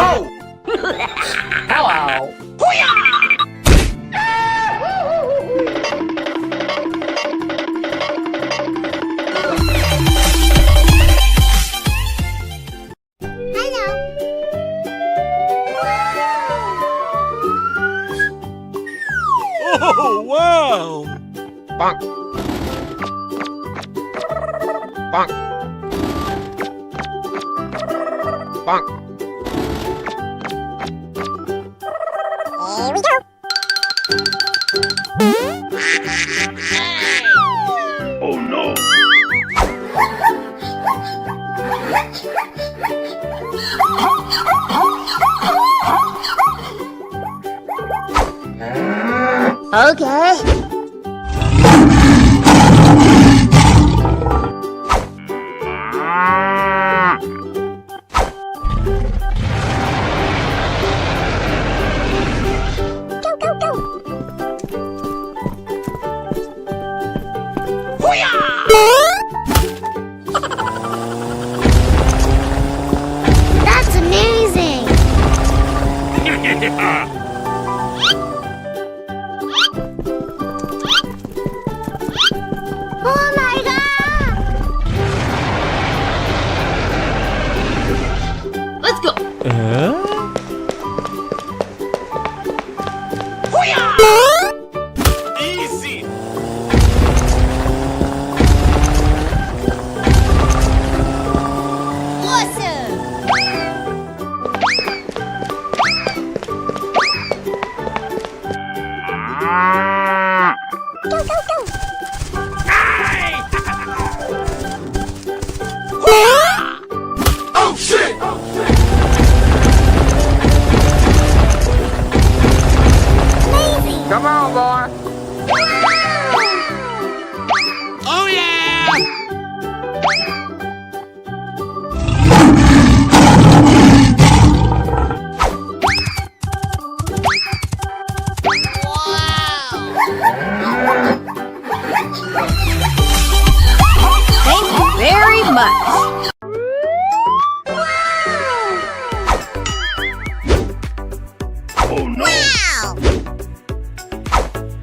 no! Hello! Oh, wow! Bonk. Bonk. Bonk. Here we go. Oh no! Okay. Go, go, go. That's amazing. Oh my god! Let's go. Easy! Awesome! Go, go, go! Oh shit! Amazing! Come on, boy! Oh, yeah! Thank you very much. Oh no! Wow!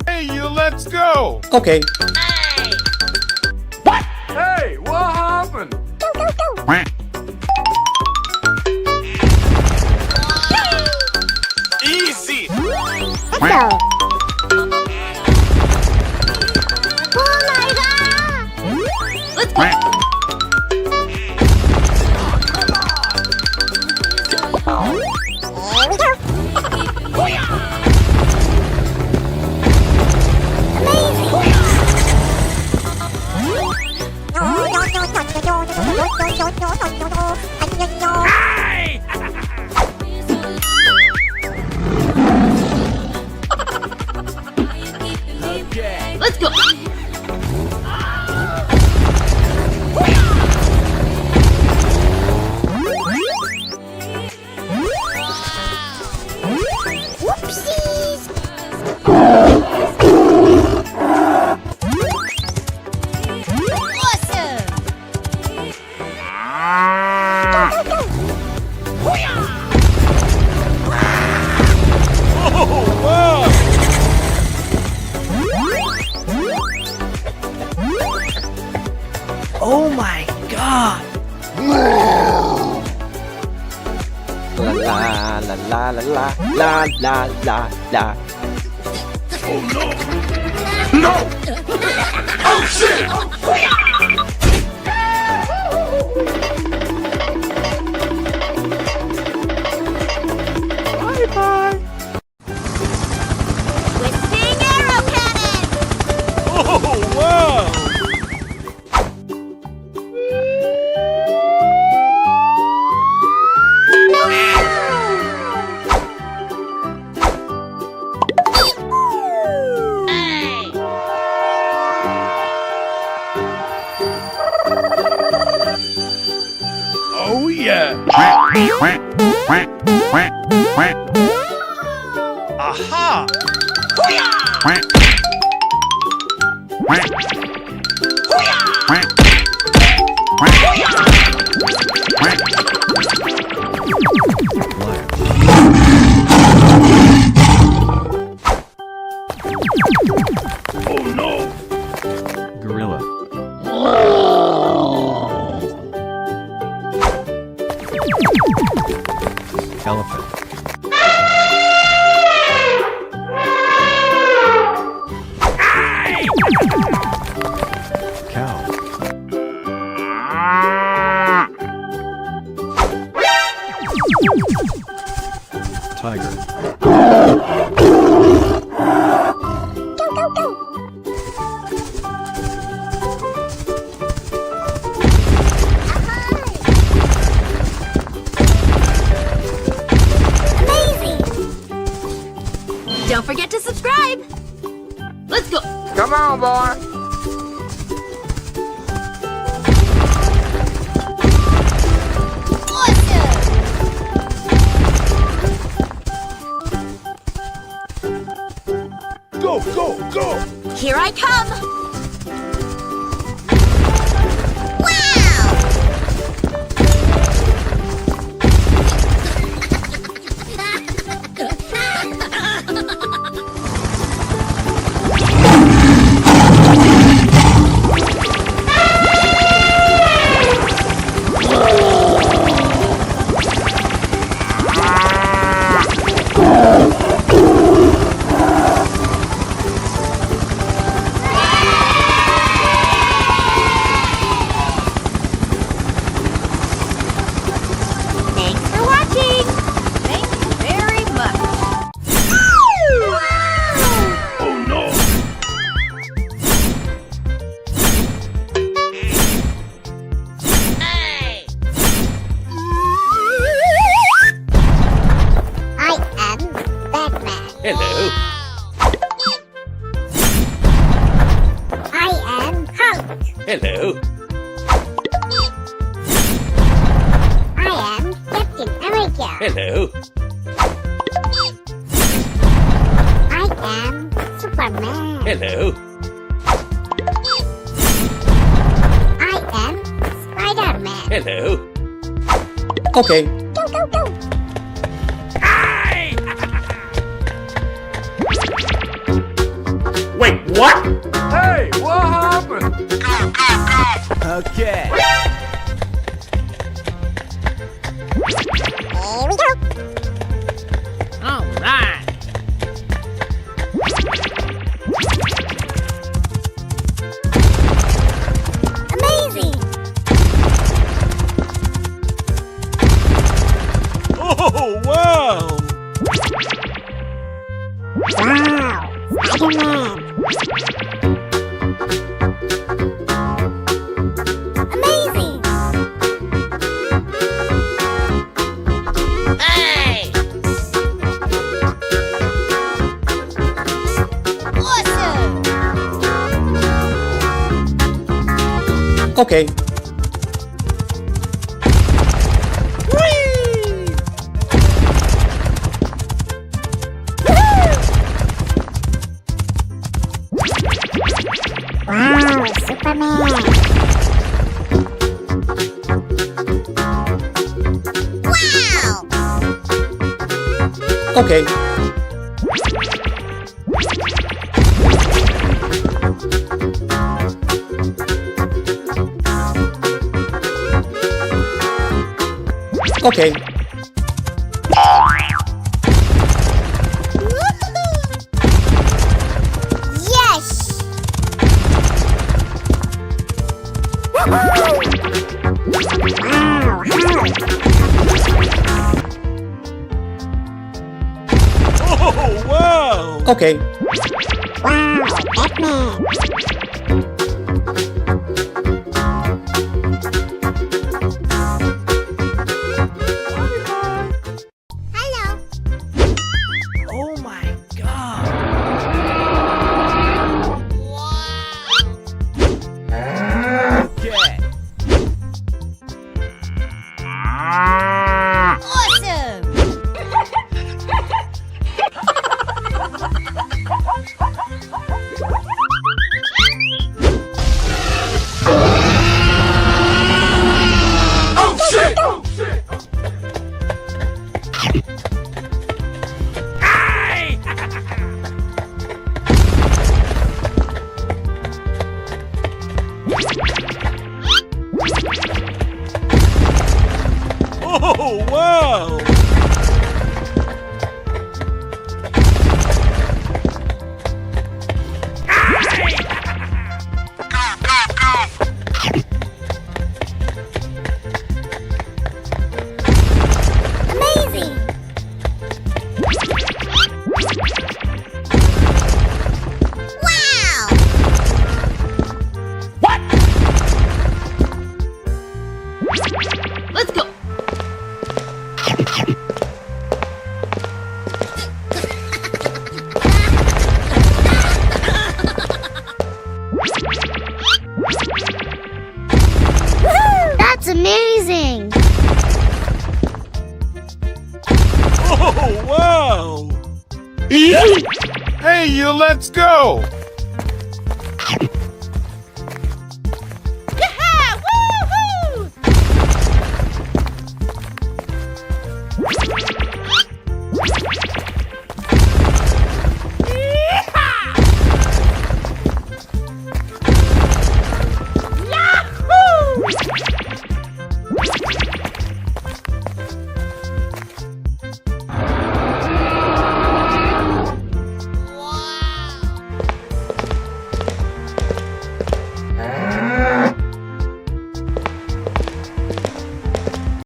Hey, you, let's go! Okay. Hey, what happened? Go, go, go! Easy! Let's go! Oh my god! Let's go! Here we go! Okay. Let's go! Whoopsies! Awesome! Go, go, Oh, wow! Oh my god! La la la la la la la la la. Oh no! No! Oh shit! Bye bye! Twisting arrow cannon! Oh, wow! Oh yeah! Aha! Wow. Elephant. Cow. Tiger. Go, go, go. Amazing. Don't forget to subscribe. Let's go. Come on, boy. Go, go, go! Here I come. Wow. Thanks for watching. Thank you very much. Oh no! I am Batman. Hello. I am Hulk. Hello. I am Captain America. Hello. I am Superman. Hello. I am Spider-Man. Hello. Okay. Go, go, go. Wait, what? Hey, what happened? Okay. Here we go. All right. Amazing. Oh, wow! Wow. Spider-Man. Amazing. Hey. Awesome. Okay. Wow, Superman. Wow. Okay. Okay. Yes. Wow, Hulk. Oh, wow! Okay. Wow, Batman. Hello. Oh my god! Okay. Awesome. Oh shit! Oh shit! Oh, wow! Amazing! Wow! Let's go. Woohoo! That's amazing! Oh, wow! Hey, you, let's go!